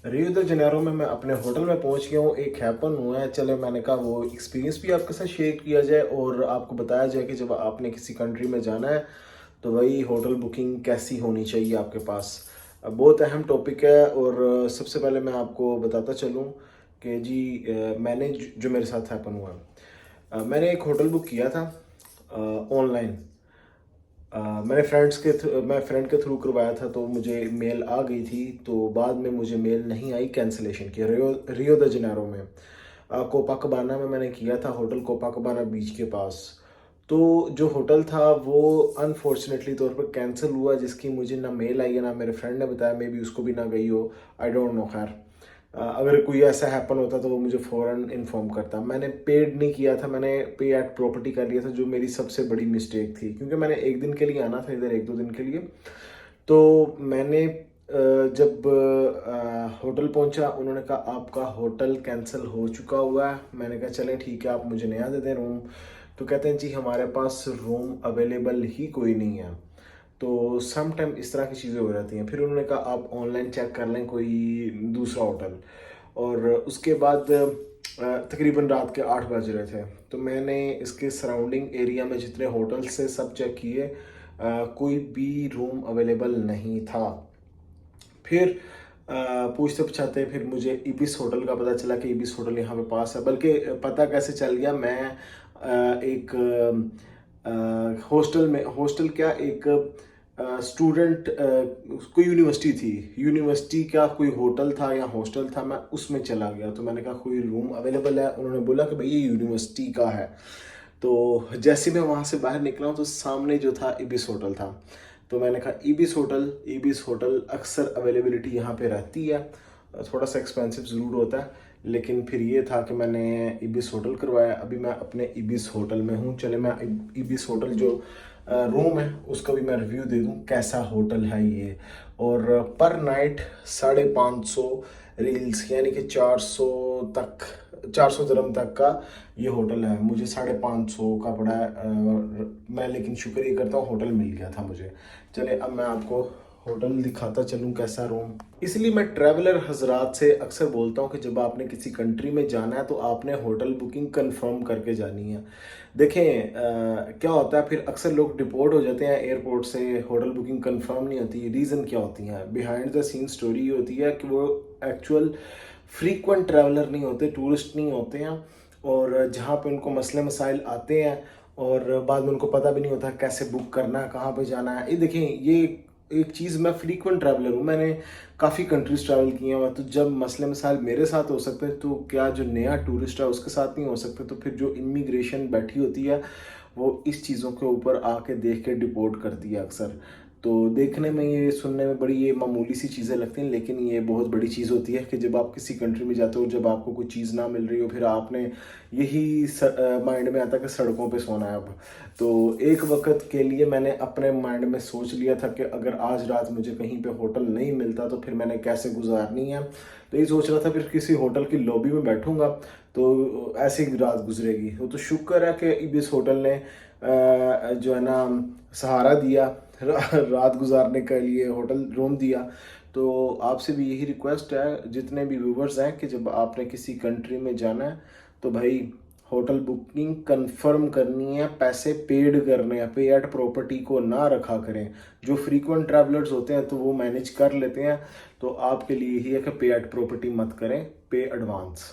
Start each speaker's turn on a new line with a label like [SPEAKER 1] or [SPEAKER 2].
[SPEAKER 1] Rio de Janeiro में मैं अपने होटल में पहुंच गया हूँ। एक हैपन हुआ है, चले मैंने कहा वो एक्सपीरियंस भी आपके साथ शेयर किया जाए और आपको बताया जाए कि जब आपने किसी कंट्री में जाना है तो वही होटल बुकिंग कैसी होनी चाहिए आपके पास। बहुत अहम टॉपिक है। और सबसे पहले मैं आपको बताता चलूँ कि जी मैंने जो मेरे साथ हैपन हुआ, मैंने एक होटल बुक किया था ऑनलाइन। मैंने मैं फ्रेंड के थ्रू करवाया था, तो मुझे मेल आ गई थी। तो बाद में मुझे मेल नहीं आई कैंसिलेशन की। रियो द जनेरो में कोपाकबाना में मैंने किया था, होटल कोपाकबाना बीच के पास। तो जो होटल था वो अनफॉर्चुनेटली तौर पर कैंसिल हुआ, जिसकी मुझे ना मेल आई है ना मेरे फ्रेंड ने बताया। मे बी उसको भी ना गई हो, आई डोंट नो। खैर अगर कोई ऐसा हैपन होता तो वो मुझे फ़ौरन इन्फॉर्म करता। मैंने पेड नहीं किया था, मैंने पे एट प्रॉपर्टी कर लिया था, जो मेरी सबसे बड़ी मिस्टेक थी, क्योंकि मैंने एक दिन के लिए आना था इधर, एक दो दिन के लिए। तो मैंने जब होटल पहुंचा, उन्होंने कहा आपका होटल कैंसिल हो चुका हुआ है। मैंने कहा चलें ठीक है, आप मुझे नया दे दें रूम। तो कहते हैं जी हमारे पास रूम अवेलेबल ही कोई नहीं है। तो सम टाइम इस तरह की चीज़ें हो जाती हैं। फिर उन्होंने कहा आप ऑनलाइन चेक कर लें कोई दूसरा होटल। और उसके बाद तकरीबन रात के 8 बज रहे थे। तो मैंने इसके सराउंडिंग एरिया में जितने होटल्स से सब चेक किए, कोई भी रूम अवेलेबल नहीं था। फिर पूछते पूछाते फिर मुझे इबिस होटल का पता चला कि इबिस होटल यहाँ पे पास है। बल्कि पता कैसे चल गया, मैं एक हॉस्टल क्या, एक स्टूडेंट, कोई यूनिवर्सिटी थी, यूनिवर्सिटी का कोई होटल था या हॉस्टल था, मैं उसमें चला गया। तो मैंने कहा कोई रूम अवेलेबल है? उन्होंने बोला कि भाई ये यूनिवर्सिटी का है। तो जैसे मैं वहाँ से बाहर निकला हूँ तो सामने जो था इबिस होटल था। तो मैंने कहा इबिस होटल अक्सर अवेलेबिलिटी यहाँ पे रहती है। थोड़ा सा एक्सपेंसिव ज़रूर होता है, लेकिन फिर ये था कि मैंने इबिस होटल करवाया। अभी मैं अपने इबिस होटल में हूँ। चले मैं इबिस होटल जो रूम है उसका भी मैं रिव्यू दे दूँ कैसा होटल है ये। और पर नाइट 550 रील्स, यानी कि 400 तक, 400 दिरहम तक का ये होटल है। मुझे 550 का पड़ा है। मैं लेकिन शुक्र ये करता हूँ होटल मिल गया था मुझे। चले अब मैं आपको होटल दिखाता चलूँ कैसा रूम। इसलिए मैं ट्रैवलर हजरात से अक्सर बोलता हूँ कि जब आपने किसी कंट्री में जाना है तो आपने होटल बुकिंग कंफर्म करके जानी है। देखें क्या होता है, फिर अक्सर लोग डिपोर्ट हो जाते हैं एयरपोर्ट से, होटल बुकिंग कंफर्म नहीं होती। रीज़न क्या होती है, बिहाइंड द सीन स्टोरी ये होती है कि वो एक्चुअल फ्रीक्वेंट ट्रैवलर नहीं होते, टूरिस्ट नहीं होते हैं। और जहाँ पे उनको मसले मसाइल आते हैं और बाद में उनको पता भी नहीं होता कैसे बुक करना है, कहाँ पे जाना है। ये देखें, ये एक चीज़, मैं फ्रीक्वेंट ट्रैवलर हूँ, मैंने काफ़ी कंट्रीज ट्रैवल किए हैं। तो जब मसले मसाइल मेरे साथ हो सकते हैं तो क्या जो नया टूरिस्ट है उसके साथ नहीं हो सकते? तो फिर जो इमिग्रेशन बैठी होती है वो इस चीज़ों के ऊपर आके देख के डिपोर्ट करती है अक्सर। तो देखने में, ये सुनने में बड़ी ये मामूली सी चीज़ें लगती हैं, लेकिन ये बहुत बड़ी चीज़ होती है कि जब आप किसी कंट्री में जाते हो, जब आपको कोई चीज़ ना मिल रही हो, फिर आपने यही माइंड में आता है कि सड़कों पे सोना है अब। तो एक वक्त के लिए मैंने अपने माइंड में सोच लिया था कि अगर आज रात मुझे कहीं पे होटल नहीं मिलता तो फिर मैंने कैसे गुजारनी है। तो ये सोच रहा था फिर किसी होटल की लॉबी में बैठूंगा तो ऐसे ही रात गुजरेगी। तो शुक्र है कि इबिस होटल ने जो है ना सहारा दिया, रात गुजारने के लिए होटल रूम दिया। तो आपसे भी यही रिक्वेस्ट है जितने भी व्यूवर्स हैं कि जब आपने किसी कंट्री में जाना है तो भाई होटल बुकिंग कंफर्म करनी है, पैसे पेड करने हैं, पे एट प्रॉपर्टी को ना रखा करें। जो फ्रीक्वेंट ट्रैवलर्स होते हैं तो वो मैनेज कर लेते हैं। तो आपके लिए यही है कि पे एट प्रॉपर्टी मत करें, पे एडवांस।